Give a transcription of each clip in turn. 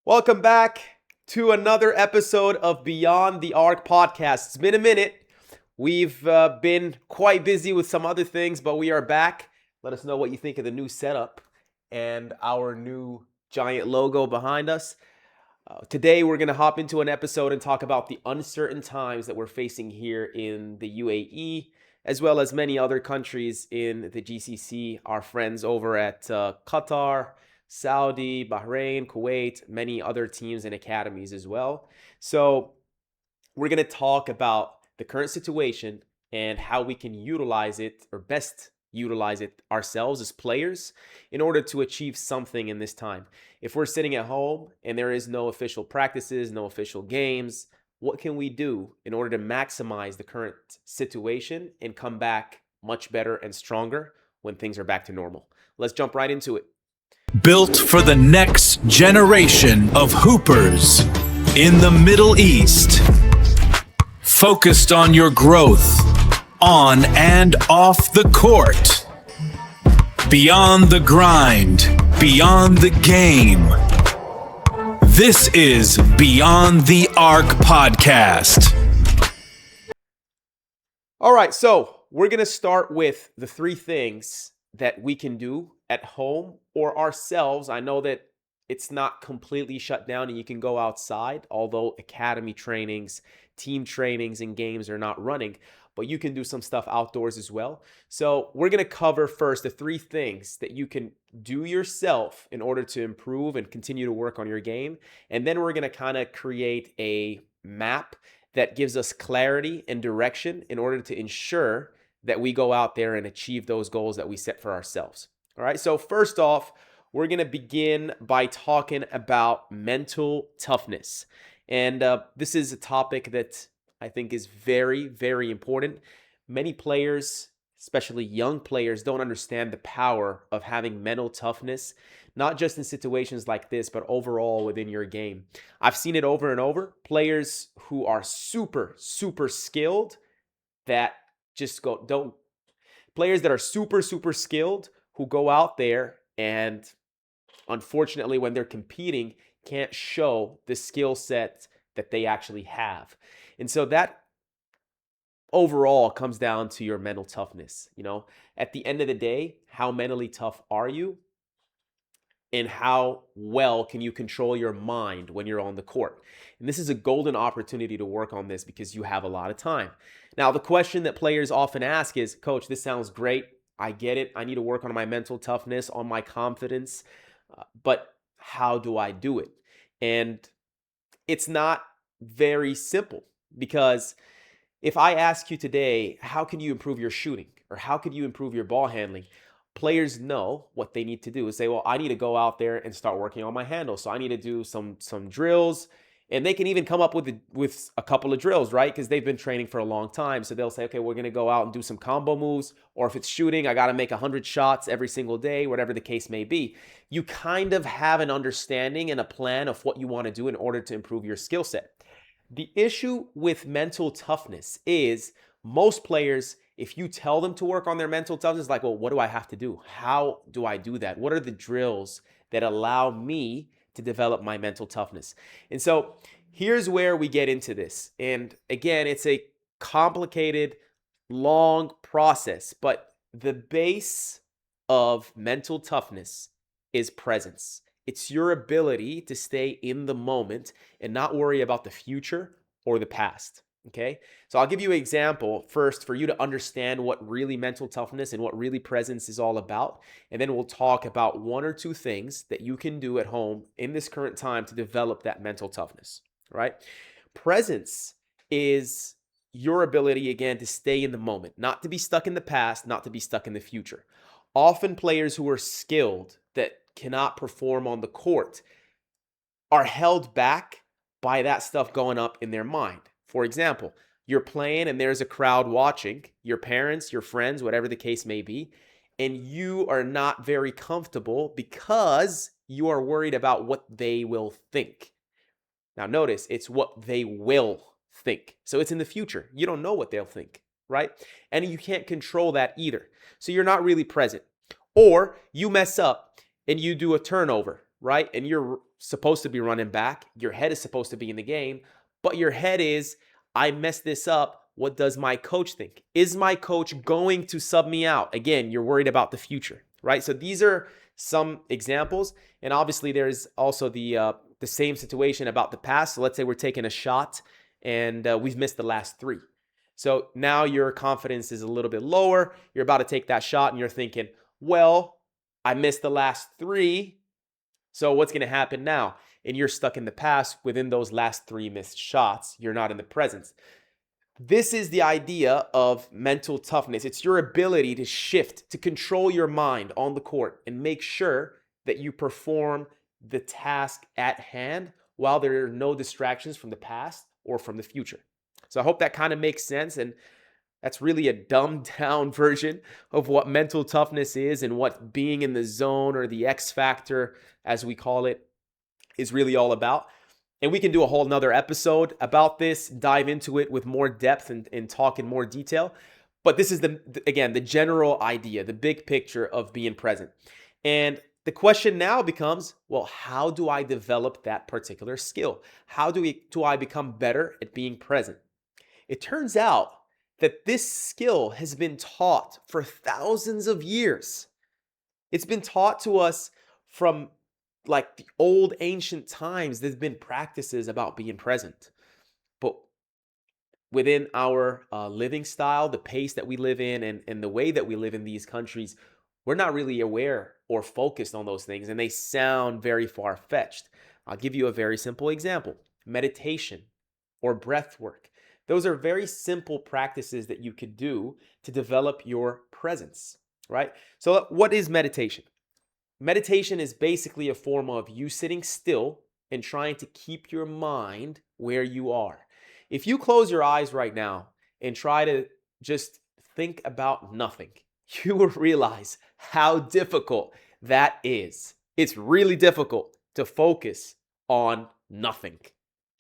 Welcome back to another episode of Beyond the Arc podcast. It's been a minute. We've been quite busy with some other things, but we are back. Let us know what you think of the new setup and our new giant logo behind us. Today, we're going to hop into an episode and talk about the uncertain times that we're facing here in the UAE, as well as many other countries in the GCC, our friends over at Qatar, Saudi, Bahrain, Kuwait, many other teams and academies as well. So we're going to talk about the current situation and how we can utilize it or best utilize it ourselves as players in order to achieve something in this time. If we're sitting at home and there is no official practices, no official games, what can we do in order to maximize the current situation and come back much better and stronger when things are back to normal? Let's jump right into it. Built for the next generation of hoopers in the Middle East. Focused on your growth on and off the court. Beyond the grind, beyond the game. This is Beyond the Arc podcast. All right, so we're going to start with the three things that we can do at home or ourselves. I know that it's not completely shut down and you can go outside, although academy trainings, team trainings, and games are not running, but you can do some stuff outdoors as well. So we're going to cover first the three things that you can do yourself in order to improve and continue to work on your game. And then we're going to kind of create a map that gives us clarity and direction in order to ensure that we go out there and achieve those goals that we set for ourselves. All right, so first off, we're going to begin by talking about mental toughness. And this is a topic that I think is very, very important. Many players, especially young players, don't understand the power of having mental toughness, not just in situations like this, but overall within your game. I've seen it over and over. Players who are super, super skilled that just players that are super, super skilled who go out there and unfortunately when they're competing can't show the skill set that they actually have. And so that overall comes down to your mental toughness. At the end of the day, how mentally tough are you? And how well can you control your mind when you're on the court? And this is a golden opportunity to work on this because you have a lot of time. Now, the question that players often ask is, Coach, this sounds great. I get it. I need to work on my mental toughness, on my confidence. But how do I do it? And it's not very simple because if I ask you today, how can you improve your shooting or how could you improve your ball handling? Players know what they need to do is say, well, I need to go out there and start working on my handle. So I need to do some drills. And they can even come up with a couple of drills, right? Because they've been training for a long time. So they'll say, okay, we're going to go out and do some combo moves. Or if it's shooting, I got to make 100 shots every single day, whatever the case may be. You kind of have an understanding and a plan of what you want to do in order to improve your skill set. The issue with mental toughness is most players, if you tell them to work on their mental toughness, like, well, what do I have to do? How do I do that? What are the drills that allow me to develop my mental toughness? And so here's where we get into this. And again, it's a complicated, long process, but the base of mental toughness is presence. It's your ability to stay in the moment and not worry about the future or the past. Okay, so I'll give you an example first for you to understand what really mental toughness and what really presence is all about. And then we'll talk about one or two things that you can do at home in this current time to develop that mental toughness, right? Presence is your ability, again, to stay in the moment, not to be stuck in the past, not to be stuck in the future. Often players who are skilled that cannot perform on the court are held back by that stuff going up in their mind. For example, you're playing and there's a crowd watching, your parents, your friends, whatever the case may be, and you are not very comfortable because you are worried about what they will think. Now notice, it's what they will think. So it's in the future. You don't know what they'll think, right? And you can't control that either. So you're not really present. Or you mess up and you do a turnover, right? And you're supposed to be running back. Your head is supposed to be in the game, but your head is, I messed this up. What does my coach think? Is my coach going to sub me out? Again, you're worried about the future, right? So these are some examples. And obviously there's also the same situation about the past. So let's say we're taking a shot and we've missed the last three. So now your confidence is a little bit lower. You're about to take that shot and you're thinking, well, I missed the last three. So what's going to happen now? And you're stuck in the past within those last three missed shots. You're not in the present. This is the idea of mental toughness. It's your ability to shift, to control your mind on the court and make sure that you perform the task at hand while there are no distractions from the past or from the future. So I hope that kind of makes sense. And that's really a dumbed down version of what mental toughness is and what being in the zone, or the X factor, as we call it, is really all about. And we can do a whole nother episode about this, dive into it with more depth and talk in more detail. But this is, again, the general idea, the big picture of being present. And the question now becomes, well, how do I develop that particular skill? How do I become better at being present? It turns out that this skill has been taught for thousands of years. It's been taught to us from like the old ancient times. There's been practices about being present. But within our living style, the pace that we live in, and the way that we live in these countries, we're not really aware or focused on those things, and they sound very far-fetched. I'll give you a very simple example. Meditation or breath work. Those are very simple practices that you could do to develop your presence, right? So what is meditation? Meditation is basically a form of you sitting still and trying to keep your mind where you are. If you close your eyes right now and try to just think about nothing, you will realize how difficult that is. It's really difficult to focus on nothing.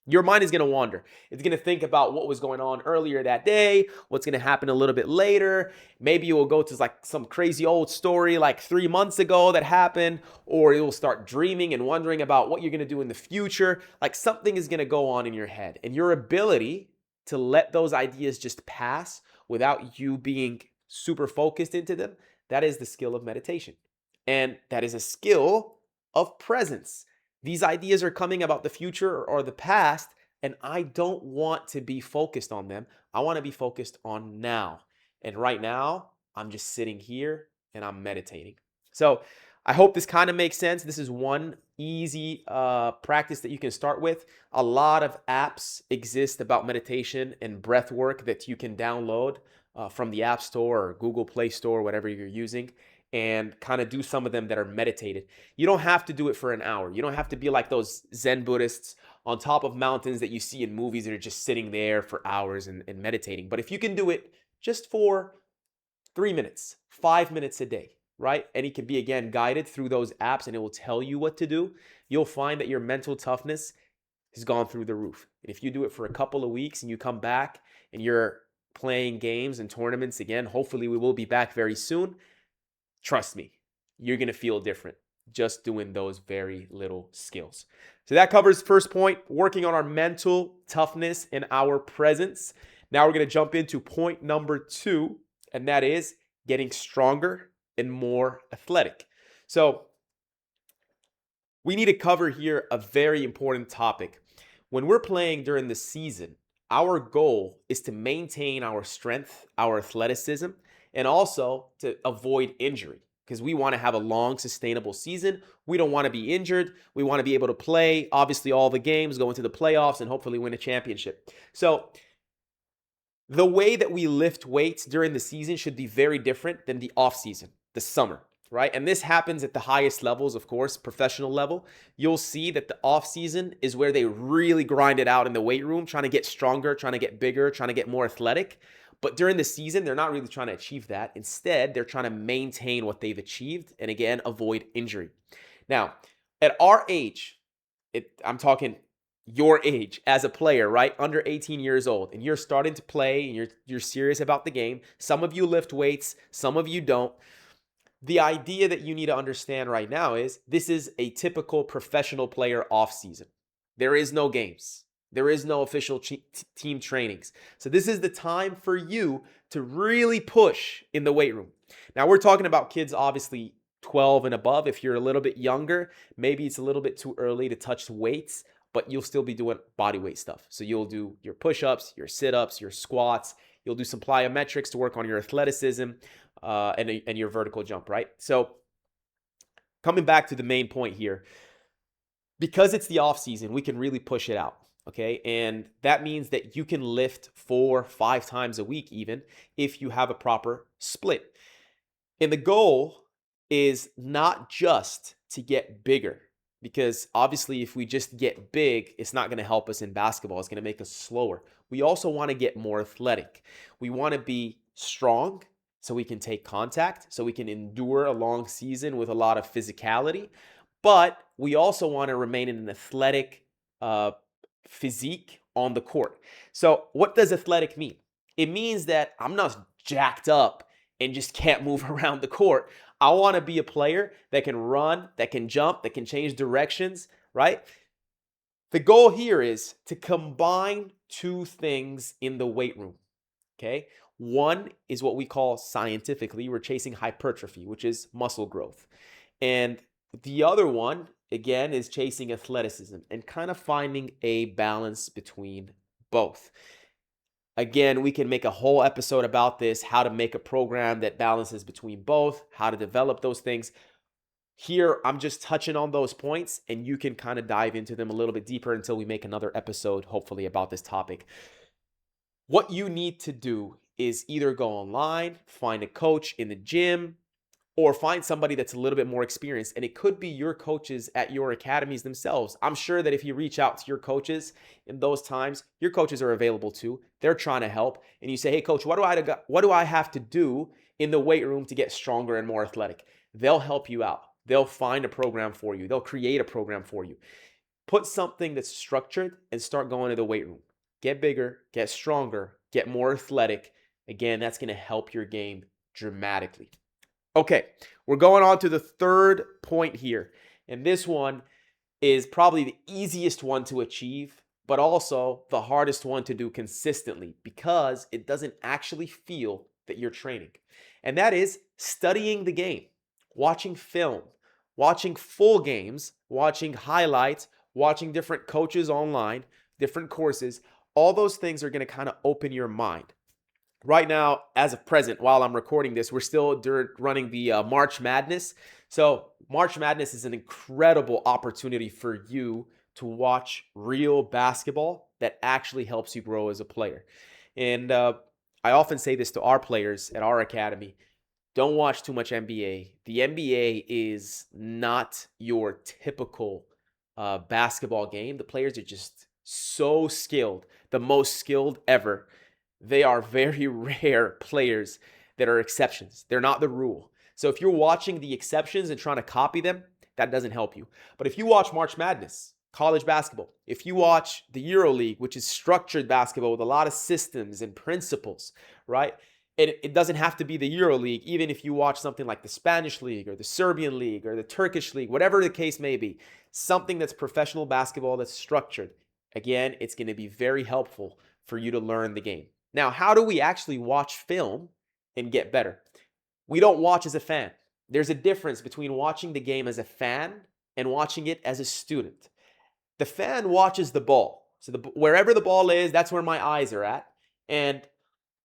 Your mind is going to wander. It's going to think about what was going on earlier that day, what's going to happen a little bit later. Maybe you will go to like some crazy old story like 3 months ago that happened, or it will start dreaming and wondering about what you're going to do in the future. Like something is going to go on in your head, and your ability to let those ideas just pass without you being super focused into them, that is the skill of meditation. And that is a skill of presence. These ideas are coming about the future or the past, and I don't want to be focused on them. I want to be focused on now. And right now, I'm just sitting here and I'm meditating. So I hope this kind of makes sense. This is one easy practice that you can start with. A lot of apps exist about meditation and breath work that you can download from the App Store or Google Play Store, whatever you're using, and kind of do some of them that are meditated. You don't have to do it for an hour. You don't have to be like those Zen Buddhists on top of mountains that you see in movies that are just sitting there for hours and meditating. But if you can do it just for 3 minutes, 5 minutes a day, right? And it can be, again, guided through those apps, and it will tell you what to do. You'll find that your mental toughness has gone through the roof. And if you do it for a couple of weeks and you come back and you're playing games and tournaments again, hopefully we will be back very soon. Trust me, you're going to feel different just doing those very little skills. So that covers first point, working on our mental toughness and our presence. Now we're going to jump into point number 2, and that is getting stronger and more athletic. So we need to cover here a very important topic. When we're playing during the season, our goal is to maintain our strength, our athleticism, and also to avoid injury, because we want to have a long, sustainable season. We don't want to be injured. We want to be able to play, obviously, all the games, go into the playoffs, and hopefully win a championship. So the way that we lift weights during the season should be very different than the off season, the summer, right? And this happens at the highest levels, of course, professional level. You'll see that the off season is where they really grind it out in the weight room, trying to get stronger, trying to get bigger, trying to get more athletic. But during the season, they're not really trying to achieve that. Instead, they're trying to maintain what they've achieved and, again, avoid injury. Now, at our age, I'm talking your age as a player, right? Under 18 years old, and you're starting to play and you're serious about the game. Some of you lift weights, some of you don't. The idea that you need to understand right now is this is a typical professional player off season. There is no games. There is no official team trainings. So this is the time for you to really push in the weight room. Now we're talking about kids obviously 12 and above. If you're a little bit younger, maybe it's a little bit too early to touch weights, but you'll still be doing body weight stuff. So you'll do your push-ups, your sit-ups, your squats. You'll do some plyometrics to work on your athleticism and your vertical jump, right? So coming back to the main point here, because it's the off season, we can really push it out. Okay. And that means that you can lift 4-5 times a week, even if you have a proper split. And the goal is not just to get bigger, because obviously if we just get big, it's not going to help us in basketball. It's going to make us slower. We also want to get more athletic. We want to be strong so we can take contact, so we can endure a long season with a lot of physicality. But we also want to remain in an athletic physique on the court. So what does athletic mean? It means that I'm not jacked up and just can't move around the court. I want to be a player that can run, that can jump, that can change directions, right? The goal here is to combine two things in the weight room, okay? One is what we call scientifically, we're chasing hypertrophy, which is muscle growth. And the other one, again, is chasing athleticism and kind of finding a balance between both. Again, we can make a whole episode about this, how to make a program that balances between both, how to develop those things. Here, I'm just touching on those points, and you can kind of dive into them a little bit deeper until we make another episode, hopefully, about this topic. What you need to do is either go online, find a coach in the gym, or find somebody that's a little bit more experienced. And it could be your coaches at your academies themselves. I'm sure that if you reach out to your coaches in those times, your coaches are available too. They're trying to help. And you say, hey, coach, what do I have to do in the weight room to get stronger and more athletic? They'll help you out. They'll find a program for you. They'll create a program for you. Put something that's structured and start going to the weight room. Get bigger, get stronger, get more athletic. Again, that's going to help your game dramatically. Okay, we're going on to the third point here. And this one is probably the easiest one to achieve, but also the hardest one to do consistently because it doesn't actually feel that you're training. And that is studying the game, watching film, watching full games, watching highlights, watching different coaches online, different courses. All those things are going to kind of open your mind. Right now, as of present, while I'm recording this, we're still running the March Madness. So March Madness is an incredible opportunity for you to watch real basketball that actually helps you grow as a player. And I often say this to our players at our academy: don't watch too much NBA. The NBA is not your typical basketball game. The players are just so skilled, the most skilled ever. They are very rare players that are exceptions. They're not the rule. So if you're watching the exceptions and trying to copy them, that doesn't help you. But if you watch March Madness, college basketball, if you watch the EuroLeague, which is structured basketball with a lot of systems and principles, right? It doesn't have to be the EuroLeague. Even if you watch something like the Spanish League or the Serbian League or the Turkish League, whatever the case may be, something that's professional basketball that's structured, again, it's going to be very helpful for you to learn the game. Now, how do we actually watch film and get better? We don't watch as a fan. There's a difference between watching the game as a fan and watching it as a student. The fan watches the ball. So wherever the ball is, that's where my eyes are at. And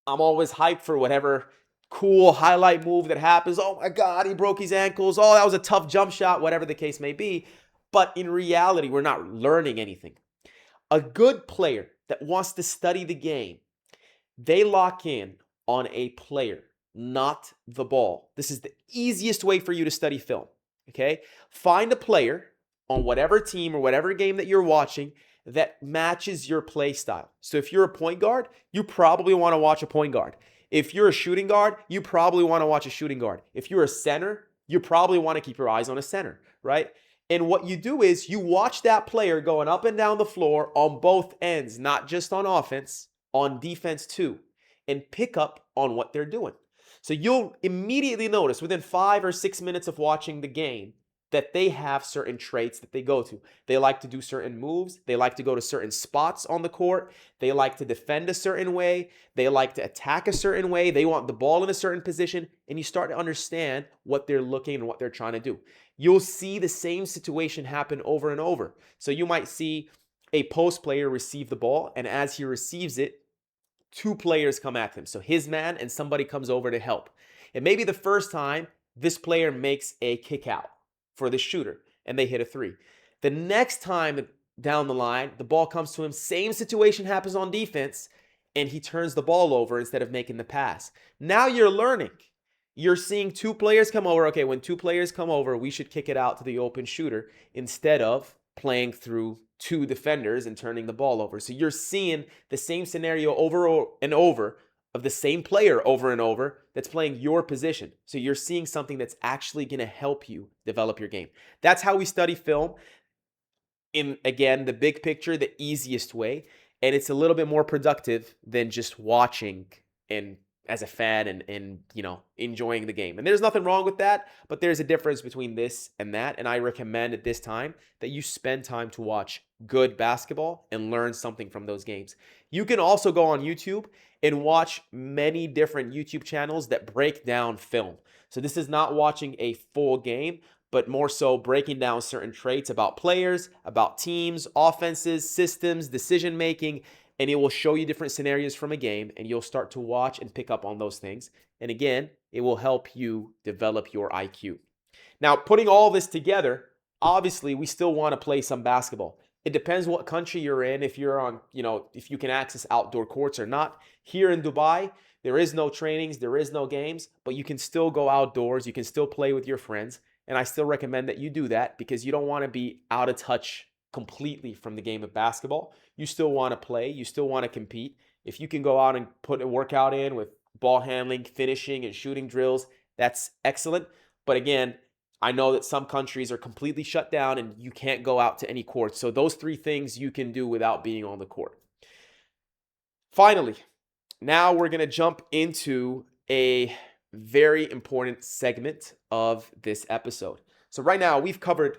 I'm always hyped for whatever cool highlight move that happens. Oh my God, he broke his ankles. Oh, that was a tough jump shot, whatever the case may be. But in reality, we're not learning anything. A good player that wants to study the game, they lock in on a player, not the ball. This is the easiest way for you to study film, okay? Find a player on whatever team or whatever game that you're watching that matches your play style. So if you're a point guard, you probably want to watch a point guard. If you're a shooting guard, you probably want to watch a shooting guard. If you're a center, you probably want to keep your eyes on a center, right? And what you do is you watch that player going up and down the floor on both ends, not just on offense, on defense too, and pick up on what they're doing. So you'll immediately notice within 5 or 6 minutes of watching the game that they have certain traits that they go to. They like to do certain moves. They like to go to certain spots on the court. They like to defend a certain way. They like to attack a certain way. They want the ball in a certain position. And you start to understand what they're looking and what they're trying to do. You'll see the same situation happen over and over. So you might see a post player receive the ball, and as he receives it, two players come at him. So his man and somebody comes over to help. And maybe the first time this player makes a kick out for the shooter and they hit a three. The next time down the line, the ball comes to him, same situation happens on defense, and he turns the ball over instead of making the pass. Now you're learning. You're seeing two players come over. Okay, when two players come over, we should kick it out to the open shooter instead of playing through two defenders and turning the ball over. So you're seeing the same scenario over and over of the same player over and over that's playing your position. So you're seeing something that's actually going to help you develop your game. That's how we study film. In, again, the big picture, the easiest way. And it's a little bit more productive than just watching and as a fan and enjoying the game. And there's nothing wrong with that, but there's a difference between this and that. And I recommend at this time that you spend time to watch good basketball and learn something from those games. You can also go on YouTube and watch many different YouTube channels that break down film. So this is not watching a full game, but more so breaking down certain traits about players, about teams, offenses, systems, decision making, and it will show you different scenarios from a game, and you'll start to watch and pick up on those things. And again, it will help you develop your IQ. Now, putting all this together, obviously, we still want to play some basketball. It depends what country you're in, if you're on, if you can access outdoor courts or not. Here in Dubai, there is no trainings, there is no games, but you can still go outdoors, you can still play with your friends, and I still recommend that you do that because you don't want to be out of touch completely from the game of basketball. You still want to play, you still want to compete. If you can go out and put a workout in with ball handling, finishing, and shooting drills, that's excellent. But again, I know that some countries are completely shut down and you can't go out to any courts. So those three things you can do without being on the court. Finally, now we're going to jump into a very important segment of this episode. So right now we've covered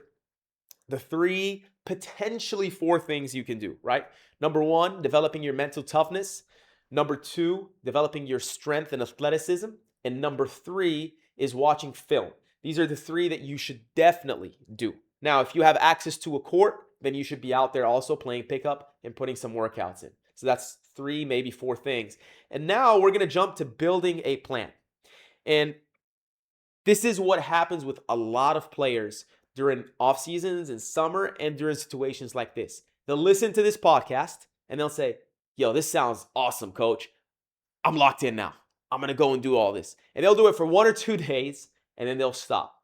the three, potentially four things you can do, right? Number one, developing your mental toughness. Number two, developing your strength and athleticism. And number three is watching film. These are the three that you should definitely do. Now, if you have access to a court, then you should be out there also playing pickup and putting some workouts in. So that's three, maybe four things. And now we're going to jump to building a plan. And this is what happens with a lot of players during off seasons and summer and during situations like this. They'll listen to this podcast and they'll say, yo, this sounds awesome, coach. I'm locked in now. I'm going to go and do all this. And they'll do it for 1 or 2 days and then they'll stop.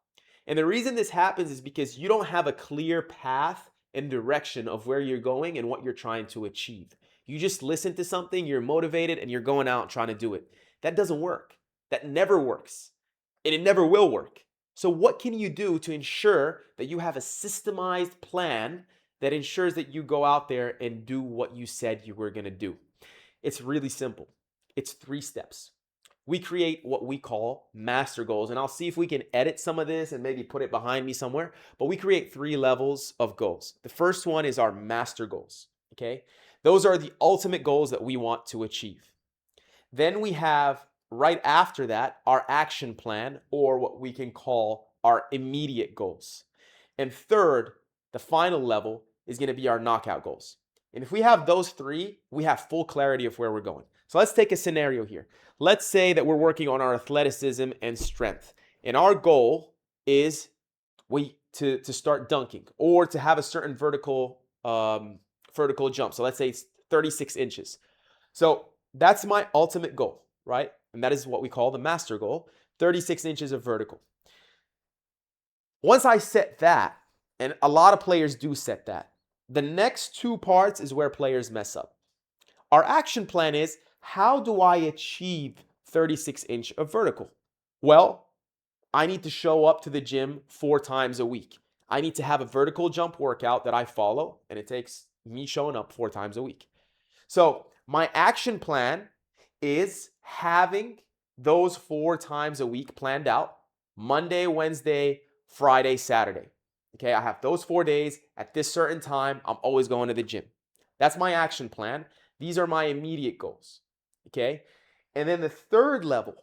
And the reason this happens is because you don't have a clear path and direction of where you're going and what you're trying to achieve. You just listen to something, you're motivated, and you're going out trying to do it. That doesn't work. That never works. And it never will work. So what can you do to ensure that you have a systemized plan that ensures that you go out there and do what you said you were going to do? It's really simple. It's 3 steps. We create what we call master goals, and I'll see if we can edit some of this and maybe put it behind me somewhere, but we create 3 levels of goals. The first one is our master goals, okay? Those are the ultimate goals that we want to achieve. Then we have, right after that, our action plan, or what we can call our immediate goals. And third, the final level is going to be our knockout goals. And if we have those 3, we have full clarity of where we're going. So let's take a scenario here. Let's say that we're working on our athleticism and strength. And our goal is to start dunking or to have a certain vertical jump. So let's say it's 36 inches. So that's my ultimate goal, right? And that is what we call the master goal, 36 inches of vertical. Once I set that, and a lot of players do set that, the next 2 parts is where players mess up. Our action plan is, how do I achieve 36 inch of vertical? Well, I need to show up to the gym 4 times a week. I need to have a vertical jump workout that I follow, and it takes me showing up 4 times a week. So my action plan is having those 4 times a week planned out: Monday, Wednesday, Friday, Saturday. Okay, I have those 4 days at this certain time. I'm always going to the gym. That's my action plan. These are my immediate goals. Okay, and then the third level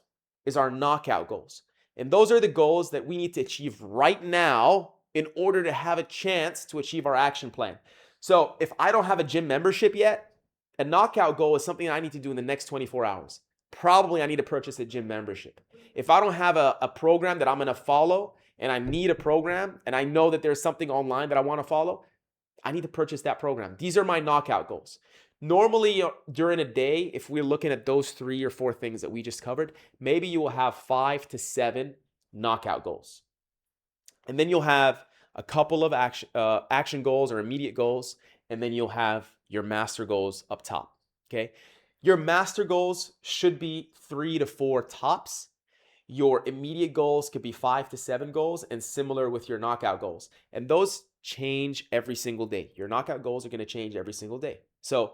is our knockout goals. And those are the goals that we need to achieve right now in order to have a chance to achieve our action plan. So if I don't have a gym membership yet, a knockout goal is something I need to do in the next 24 hours. Probably I need to purchase a gym membership. If I don't have a program that I'm going to follow, and I need a program, and I know that there's something online that I want to follow, I need to purchase that program. These are my knockout goals. Normally during a day, if we're looking at those 3 or 4 things that we just covered, maybe you will have 5 to 7 knockout goals. And then you'll have a couple of action goals or immediate goals, and then you'll have your master goals up top, okay? Your master goals should be 3 to 4 tops. Your immediate goals could be 5 to 7 goals, and similar with your knockout goals. And those change every single day. Your knockout goals are going to change every single day. So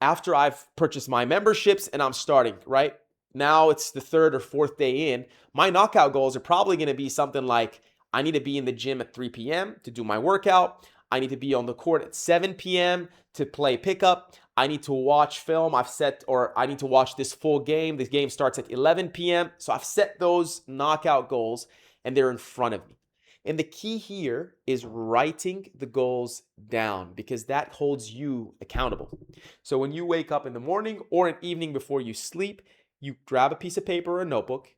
after I've purchased my memberships and I'm starting, right? Now it's the 3rd or 4th day in, my knockout goals are probably going to be something like, I need to be in the gym at 3 p.m. to do my workout. I need to be on the court at 7 p.m. to play pickup. I need to watch film. I need to watch this full game. This game starts at 11 p.m. So I've set those knockout goals and they're in front of me. And the key here is writing the goals down, because that holds you accountable. So when you wake up in the morning or an evening before you sleep, you grab a piece of paper or a notebook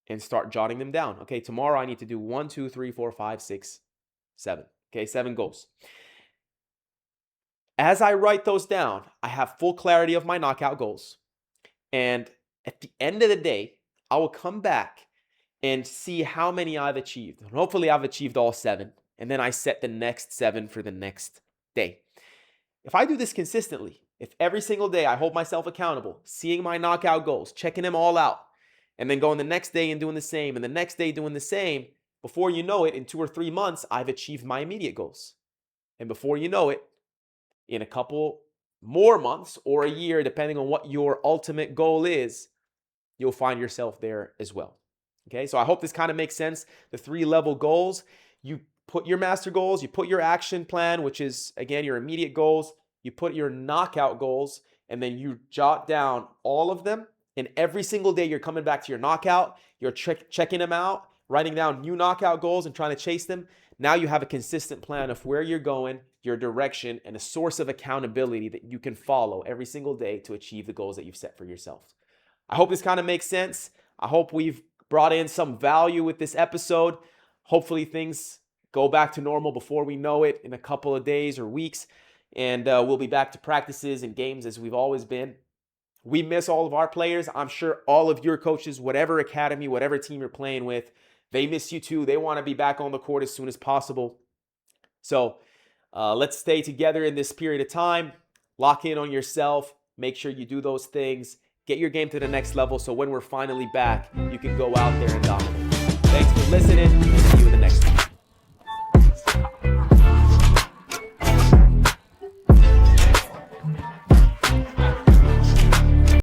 and start jotting them down. Okay, tomorrow I need to do 1, 2, 3, 4, 5, 6, 7. Okay, 7 goals. As I write those down, I have full clarity of my knockout goals. And at the end of the day, I will come back and see how many I've achieved. And hopefully I've achieved all 7. And then I set the next 7 for the next day. If I do this consistently, if every single day I hold myself accountable, seeing my knockout goals, checking them all out, and then going the next day and doing the same, and the next day doing the same, before you know it, in 2 or 3 months, I've achieved my immediate goals. And before you know it, in a couple more months or a year, depending on what your ultimate goal is, you'll find yourself there as well. Okay, so I hope this kind of makes sense. The 3-level goals: you put your master goals, you put your action plan, which is, again, your immediate goals, you put your knockout goals, and then you jot down all of them. And every single day you're coming back to your knockout, you're checking them out, writing down new knockout goals and trying to chase them. Now you have a consistent plan of where you're going, your direction, and a source of accountability that you can follow every single day to achieve the goals that you've set for yourself. I hope this kind of makes sense. I hope we've brought in some value with this episode. Hopefully things go back to normal before we know it in a couple of days or weeks. And we'll be back to practices and games as we've always been. We miss all of our players. I'm sure all of your coaches, whatever academy, whatever team you're playing with, they miss you too. They want to be back on the court as soon as possible. So let's stay together in this period of time. Lock in on yourself. Make sure you do those things. Get your game to the next level so when we're finally back, you can go out there and dominate. Thanks for listening.